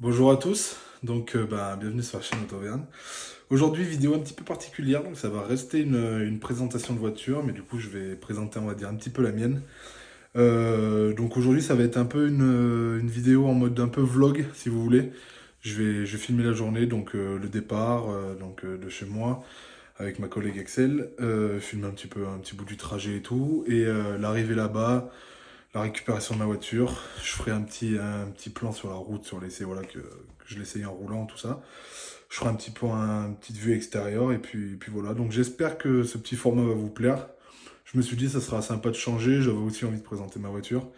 Bonjour à tous, donc bienvenue sur la chaîne Autoverne. Aujourd'hui, vidéo un petit peu particulière, donc ça va rester une présentation de voiture, mais du coup je vais présenter, on va dire, un petit peu la mienne. Donc aujourd'hui ça va être un peu une vidéo en mode un peu vlog, si vous voulez. Je vais filmer la journée, donc le départ de chez moi, avec ma collègue Axel, filmer un petit peu un petit bout du trajet et tout, et l'arrivée là-bas, la récupération de ma voiture. Je ferai un petit plan sur la route, sur l'essai, voilà, que je l'essaye en roulant, tout ça. Je ferai un petit point, une petite vue extérieure, et puis voilà. Donc j'espère que ce petit format va vous plaire. Je me suis dit, ça sera sympa de changer. J'avais aussi envie de présenter ma voiture.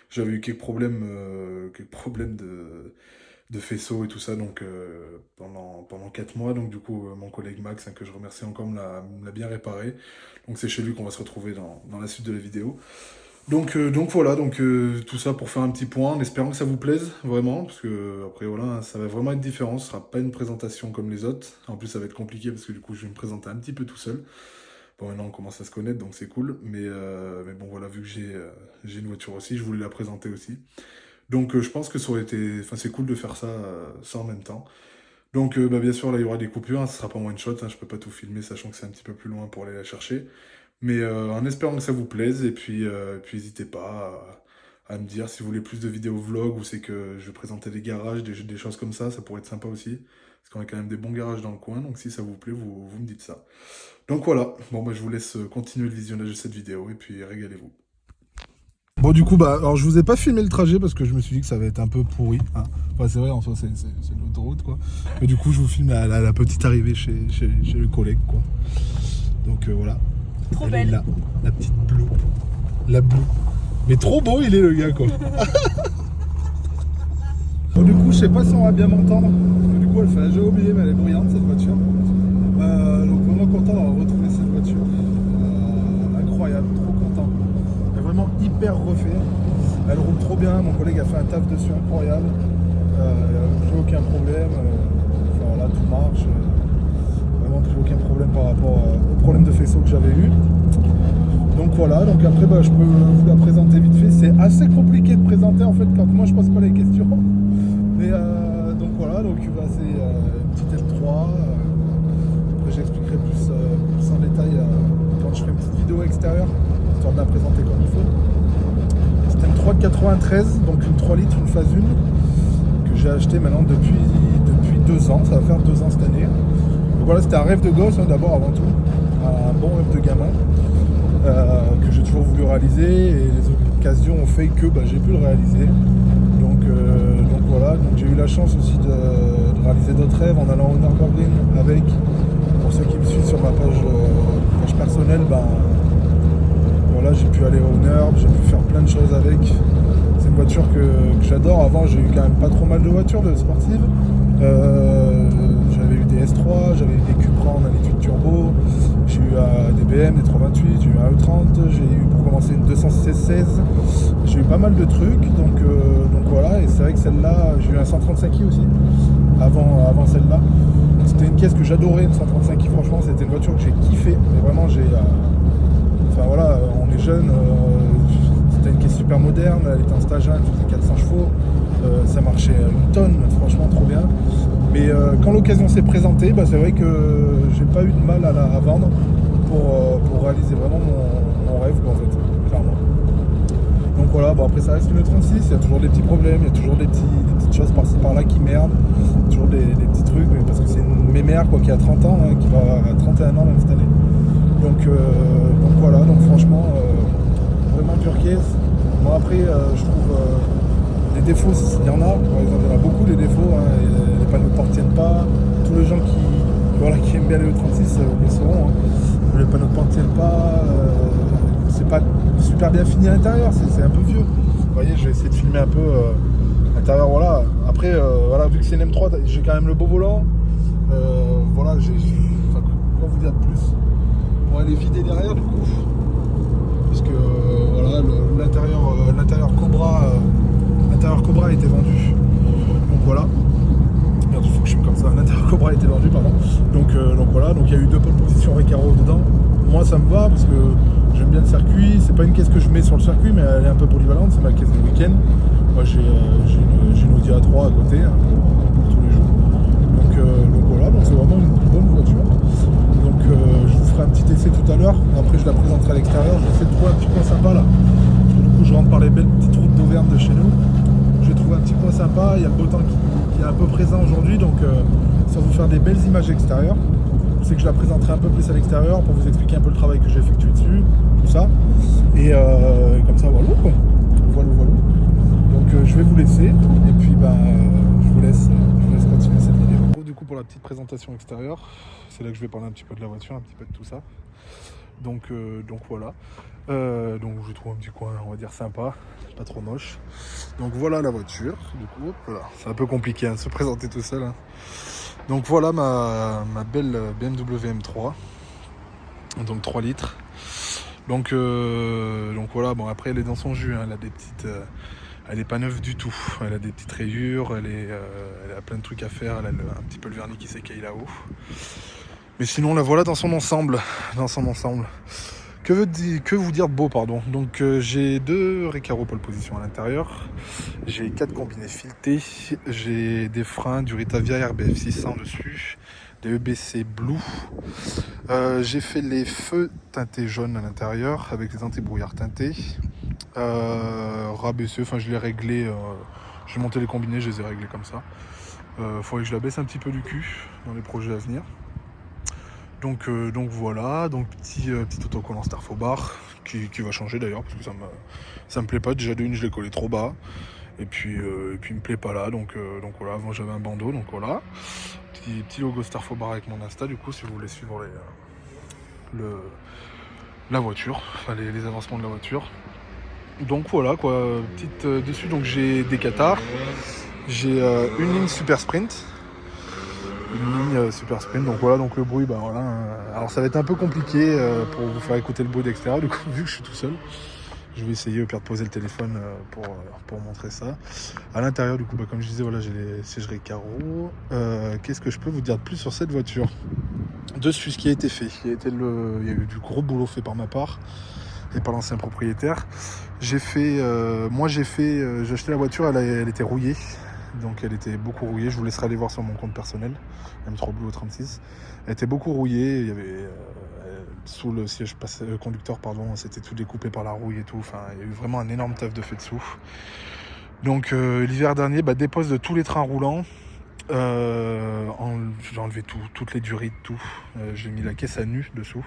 J'avais eu quelques problèmes de faisceau et tout ça, donc pendant 4 mois. Donc du coup, mon collègue Max, que je remercie encore, me l'a bien réparé. Donc c'est chez lui qu'on va se retrouver dans la suite de la vidéo. Donc voilà, tout ça pour faire un petit point, en espérant que ça vous plaise, vraiment, parce que après voilà, ça va vraiment être différent, ce sera pas une présentation comme les autres. En plus ça va être compliqué parce que du coup je vais me présenter un petit peu tout seul. Bon, maintenant on commence à se connaître, donc c'est cool, mais bon voilà, vu que j'ai une voiture aussi, je voulais la présenter aussi. Donc je pense que ça aurait été, enfin c'est cool de faire ça en même temps. Donc bien sûr là il y aura des coupures, hein, ce sera pas one shot, hein, je peux pas tout filmer sachant que c'est un petit peu plus loin pour aller la chercher. Mais en espérant que ça vous plaise, et puis n'hésitez pas à me dire si vous voulez plus de vidéos vlog ou c'est que je vais présenter des garages, des choses comme ça pourrait être sympa aussi. Parce qu'on a quand même des bons garages dans le coin, donc si ça vous plaît, vous me dites ça. Donc voilà, bon je vous laisse continuer le visionnage de cette vidéo et puis régalez-vous. Bon du coup alors je vous ai pas filmé le trajet parce que je me suis dit que ça va être un peu pourri, hein. Enfin c'est vrai en soi c'est de l'autoroute quoi. Mais du coup je vous filme la petite arrivée chez le collègue quoi. Donc voilà. Trop Elle belle. est là, la petite bleue. La bleue. Mais trop beau il est le gars quoi. Bon du coup je sais pas si on va bien m'entendre. Du coup elle fait, j'ai oublié mais elle est bruyante cette voiture. Donc vraiment content d'avoir retrouvé cette voiture. Incroyable, trop content. Elle est vraiment hyper refait. Elle roule trop bien, mon collègue a fait un taf dessus incroyable. Plus aucun problème. Enfin, voilà, tout marche. Vraiment plus aucun problème par rapport au problème de faisceau que j'avais eu. Donc voilà, donc après je peux vous la présenter vite fait. C'est assez compliqué de présenter en fait quand moi je pose pas les questions. Mais donc voilà, donc c'est une petite L3. Après j'expliquerai plus en détail quand je ferai une petite vidéo extérieure, histoire de la présenter comme il faut. C'est une 3 de 93, donc une 3 litres, une phase 1, que j'ai acheté maintenant depuis 2 ans, ça va faire 2 ans cette année. Donc voilà, c'était un rêve de gosse d'abord avant tout, un bon rêve de gamin. Que j'ai toujours voulu réaliser et les occasions ont fait que j'ai pu le réaliser. Donc voilà, donc j'ai eu la chance aussi de réaliser d'autres rêves en allant au Nürburgring avec, pour ceux qui me suivent sur ma page personnelle, voilà, j'ai pu aller au Nürb, j'ai pu faire plein de choses avec. C'est une voiture que j'adore. Avant j'ai eu quand même pas trop mal de voitures de sportives. J'avais eu des S3, j'avais eu des Cupra en électrique turbo, j'ai eu des BM, des 328, j'ai eu un E30, j'ai eu pour commencer une 216, j'ai eu pas mal de trucs, donc voilà, et c'est vrai que celle-là, j'ai eu un 135i aussi, avant celle-là. C'était une caisse que j'adorais, une 135i, franchement c'était une voiture que j'ai kiffé, mais vraiment enfin voilà, on est jeune, c'était une caisse super moderne, elle était en stage 1, elle faisait 400 chevaux, ça marchait une tonne, franchement trop bien. Mais quand l'occasion s'est présentée, c'est vrai que j'ai pas eu de mal à la vendre pour réaliser vraiment mon rêve en fait, clairement. Donc voilà, après ça reste une E36, il y a toujours des petits problèmes, il y a toujours des petites choses par-ci par-là qui merdent, toujours des petits trucs, mais parce que c'est une mémère qui a 30 ans, hein, qui va à 31 ans même cette année. Donc voilà, donc franchement, vraiment pure caisse. Bon après, je trouve les défauts, il y en a, par exemple, il y en a beaucoup des défauts, hein, les panneaux de porte tiennent pas. Tous les gens qui aiment bien les E36 le sauront, hein. Les panneaux de porte tiennent pas, c'est pas super bien fini à l'intérieur, c'est un peu vieux. Vous voyez, je vais essayer de filmer un peu l'intérieur, voilà. Après, voilà, vu que c'est une M3, j'ai quand même le beau volant. Voilà, enfin, quoi vous dire de plus? Bon, elle est vidée derrière du coup, parce que voilà, l'intérieur Cobra a été vendu. Donc voilà. Merde, il faut que je filme comme ça. L'intérieur Cobra a été vendu, pardon. Donc voilà, donc il y a eu 2 pôles position Recaro dedans. Moi ça me va parce que j'aime bien le circuit. C'est pas une caisse que je mets sur le circuit, mais elle est un peu polyvalente, c'est ma caisse de week-end. Moi j'ai une Audi A3 à côté, hein, ferai un petit essai tout à l'heure. Après, je la présenterai à l'extérieur. Je vais essayer de trouver un petit coin sympa là. Du coup, je rentre par les belles petites routes d'Auvergne de chez nous. Je vais trouver un petit coin sympa. Il y a le beau temps qui est un peu présent aujourd'hui, donc ça va vous faire des belles images extérieures. C'est que je la présenterai un peu plus à l'extérieur pour vous expliquer un peu le travail que j'ai effectué dessus, tout ça. Et comme ça, voilà quoi. Voilà. Donc je vais vous laisser. Et puis je vous laisse continuer cette vidéo. Du coup, pour la petite présentation extérieure, c'est là que je vais parler un petit peu de la voiture, un petit peu de tout ça. Donc voilà. Donc je trouve un petit coin, on va dire sympa, pas trop moche. Donc voilà la voiture. Du coup, voilà. C'est un peu compliqué de se présenter tout seul. Hein. Donc voilà ma belle BMW M3. Donc 3 litres. Donc voilà, bon après elle est dans son jus, hein. Elle a des petites. Elle est pas neuve du tout. Elle a des petites rayures, elle a plein de trucs à faire, elle a un petit peu le vernis qui s'écaille là-haut. Mais sinon la voilà dans son ensemble. Que vous dire de beau, pardon. Donc j'ai 2 Recaro pole position à l'intérieur. J'ai 4 combinés filetés. J'ai des freins du Ritavia RBF 600 dessus. Des EBC Blue. J'ai fait les feux teintés jaunes à l'intérieur avec les anti-brouillards teintés. Rabaissé, enfin je l'ai réglé. J'ai monté les combinés, je les ai réglés comme ça. Faudrait que je la baisse un petit peu du cul dans les projets à venir. Donc voilà, donc petit autocollant Starfobar qui va changer d'ailleurs parce que ça me plaît pas. Déjà d'une je l'ai collé trop bas et puis il me plaît pas là, donc voilà. Avant j'avais un bandeau, donc voilà. Petit logo Starfobar avec mon Insta du coup si vous voulez suivre la voiture, enfin les avancements de la voiture. Donc voilà quoi, petite dessus, donc j'ai des cathares, j'ai une ligne Super Sprint. Super Sprint, donc voilà, donc le bruit, voilà. Alors ça va être un peu compliqué pour vous faire écouter le bruit d'extérieur, du coup, vu que je suis tout seul. Je vais essayer au pire de poser le téléphone pour montrer ça. À l'intérieur, du coup, comme je disais, voilà, j'ai les sièges Recaro. Qu'est-ce que je peux vous dire de plus sur cette voiture? Dessus, ce qui a été fait, il y a eu du gros boulot fait par ma part et par l'ancien propriétaire. J'ai acheté la voiture, elle était rouillée. Donc elle était beaucoup rouillée, je vous laisserai aller voir sur mon compte personnel, M3 Blue 36. Elle était beaucoup rouillée, il y avait sous le siège conducteur, c'était tout découpé par la rouille et tout. Enfin, il y a eu vraiment un énorme taf de fait dessous. Donc l'hiver dernier, dépose de tous les trains roulants. J'ai enlevé toutes les durites, tout. J'ai mis la caisse à nu dessous.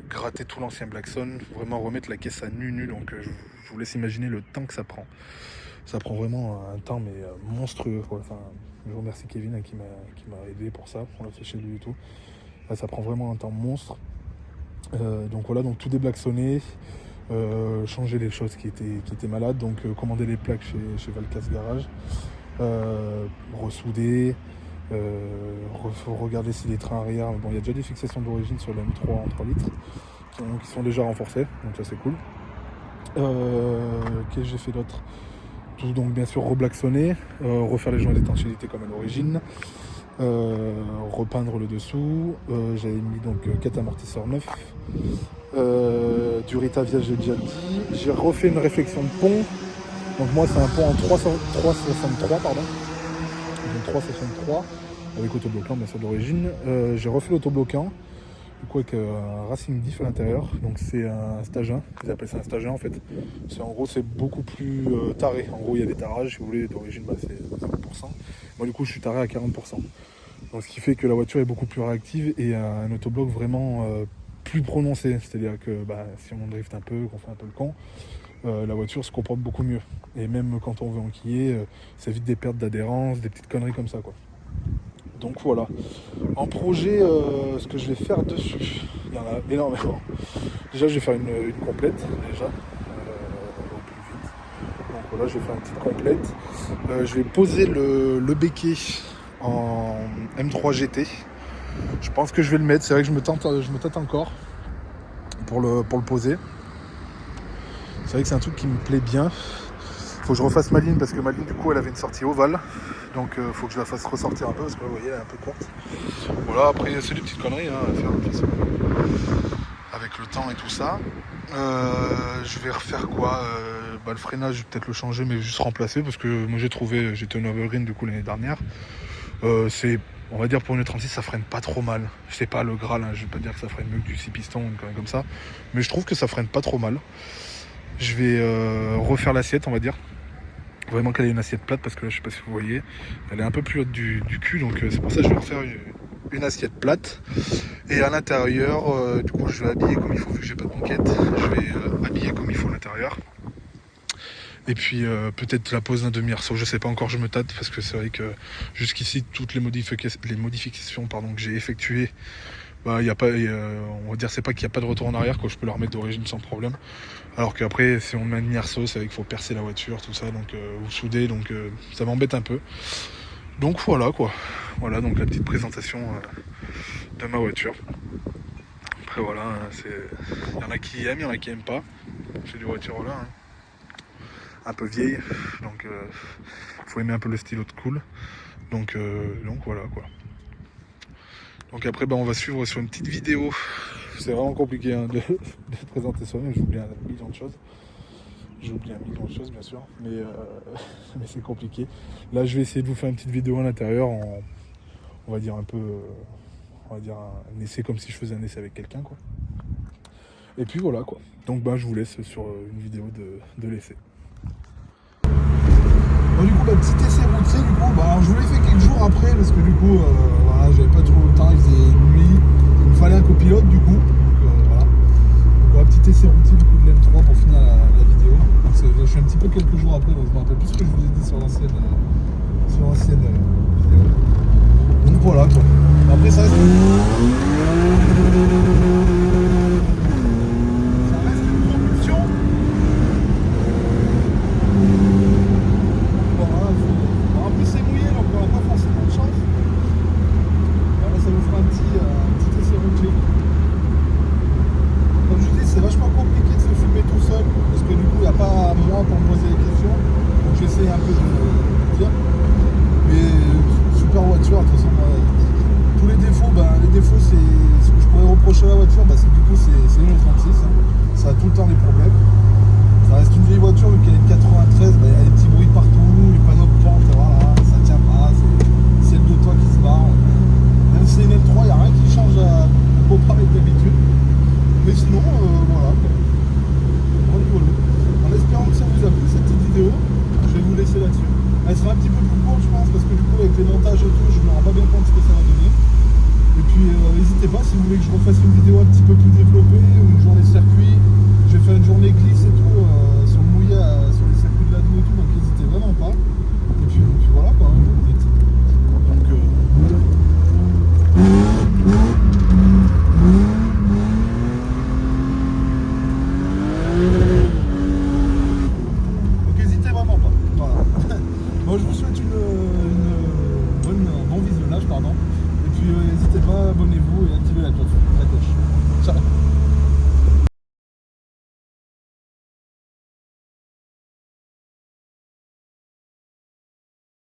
Gratter tout l'ancien Blackson, vraiment remettre la caisse à nu. Donc je vous laisse imaginer le temps que ça prend. Ça prend vraiment un temps mais monstrueux quoi. Enfin, je remercie Kevin qui m'a aidé pour ça, on l'a fait chez lui et tout. Là, ça prend vraiment un temps monstre. Donc voilà, donc tout déblacksonné, changer les choses qui étaient malades, donc commander les plaques chez Valcas Garage, ressouder, regarder si les trains arrière, bon il y a déjà des fixations d'origine sur le M3 en 3 litres qui sont déjà renforcées, donc ça c'est cool. Qu'est-ce que j'ai fait d'autre? Tout donc bien sûr reblacksonner, refaire les joints d'étanchéité comme à l'origine, repeindre le dessous. J'avais mis donc 4 amortisseurs neufs, du Ritavia j'ai déjà dit. J'ai refait une réflexion de pont. Donc moi c'est un pont en 363 pardon. Donc 363 avec autobloquant bien sûr d'origine. J'ai refait l'autobloquant. Du coup avec un Racing Diff à l'intérieur, donc c'est un stage 1, ils appellent ça un stage 1 en fait. En gros c'est beaucoup plus taré, en gros il y a des tarages si vous voulez, d'origine c'est 50%. Moi du coup je suis taré à 40%. Donc ce qui fait que la voiture est beaucoup plus réactive et un autobloc vraiment plus prononcé. C'est-à-dire que si on drift un peu, qu'on fait un peu le con, la voiture se comporte beaucoup mieux. Et même quand on veut enquiller, ça évite des pertes d'adhérence, des petites conneries comme ça quoi. Donc voilà. En projet, ce que je vais faire dessus, il y en a énormément. Déjà, je vais faire une complète, déjà, au plus vite. Donc voilà, je vais faire une petite complète. Je vais poser le béquet en M3 GT. Je pense que je vais le mettre. C'est vrai que je me tâte encore pour le poser. C'est vrai que c'est un truc qui me plaît bien. Faut que je refasse ma ligne parce que ma ligne du coup elle avait une sortie ovale. Donc faut que je la fasse ressortir un peu parce que vous voyez elle est un peu courte. Voilà, après c'est des petites conneries à faire avec le temps et tout ça. Je vais refaire quoi le freinage, je vais peut-être le changer mais juste remplacer parce que moi j'ai trouvé, j'étais au Nürburgring du coup l'année dernière. C'est On va dire pour une E36 ça freine pas trop mal. C'est pas le Graal, hein, je vais pas dire que ça freine mieux que du 6 pistons ou quand même comme ça. Mais je trouve que ça freine pas trop mal. Je vais refaire l'assiette, on va dire. Vraiment qu'elle ait une assiette plate parce que là je sais pas si vous voyez, elle est un peu plus haute du cul, donc c'est pour ça que je vais refaire une assiette plate. Et à l'intérieur, du coup je vais habiller comme il faut vu que j'ai pas de banquette. Je vais habiller comme il faut l'intérieur. Et puis peut-être la pose d'un demi-arceau, je sais pas encore, je me tâte parce que c'est vrai que jusqu'ici toutes les modifications que j'ai effectuées, bah y a pas, on va dire c'est pas qu'il n'y a pas de retour en arrière, quoi, je peux la remettre d'origine sans problème. Alors qu'après si on met un demi-arceau, c'est vrai qu'il faut percer la voiture, tout ça, donc ou souder, donc ça m'embête un peu. Donc voilà quoi, voilà donc la petite présentation de ma voiture. Après voilà, il y en a qui aiment, il y en a qui aiment pas, c'est des voitures là. Hein. Un peu vieille, donc faut aimer un peu le style old school. Donc voilà quoi. Donc après on va suivre sur une petite vidéo. C'est vraiment compliqué hein, de présenter soi-même, j'oublie un million de choses. J'oublie un million de choses bien sûr, mais c'est compliqué. Là je vais essayer de vous faire une petite vidéo à l'intérieur on va dire un peu on va dire un essai comme si je faisais un essai avec quelqu'un quoi. Et puis voilà quoi. Donc je vous laisse sur une vidéo de l'essai. Bon, du coup, petit essai routier, du coup, alors, je vous l'ai fait quelques jours après parce que du coup, voilà, j'avais pas trop le temps, il faisait nuit, il me fallait un copilote du coup. Donc, voilà. Donc, un petit essai routier du coup de l'M3 pour finir la vidéo. Donc, je suis un petit peu quelques jours après, donc je me rappelle plus ce que je vous ai dit sur l'ancienne vidéo. Donc voilà quoi. Après ça reste une propulsion. En plus c'est mouillé donc on n'a pas forcément de chance. Voilà, ça vous fera un petit essai routier. Comme je vous dis, c'est vachement compliqué de se filmer tout seul parce que du coup il n'y a pas moi pour me poser des questions. Donc j'essaie un peu de dire. Mais super voiture, de toute façon tous les défauts c'est ce que je pourrais reprocher à la voiture, c'est que du coup c'est une 36, ça a tout le temps des problèmes. Ça reste une vieille voiture vu qu'elle est de 93, il y a des petits bruits partout, les panneaux de pente, voilà, ça tient pas, c'est le dos de toi qui se barre. Même si c'est une M3, il n'y a rien qui change à comparer avec d'habitude. Mais sinon, voilà. En espérant que ça vous a plu cette petite vidéo, je vais vous laisser là-dessus. Elle sera un petit peu plus courte je pense parce que du coup avec les montages et tout, je ne me rends pas bien compte ce que ça va donner. Et puis n'hésitez pas si vous voulez que je refasse une vidéo un petit peu plus développée ou une journée circuit. J'ai fait une journée glisse et tout sur le mouillé, sur les circuits de la Doue et tout, donc n'hésitez vraiment pas. Et puis voilà quoi. Donc n'hésitez vraiment pas. Voilà. Bon, je vous souhaite un bon visionnage, pardon. Et puis n'hésitez pas, abonnez-vous et activez la cloche. Ciao.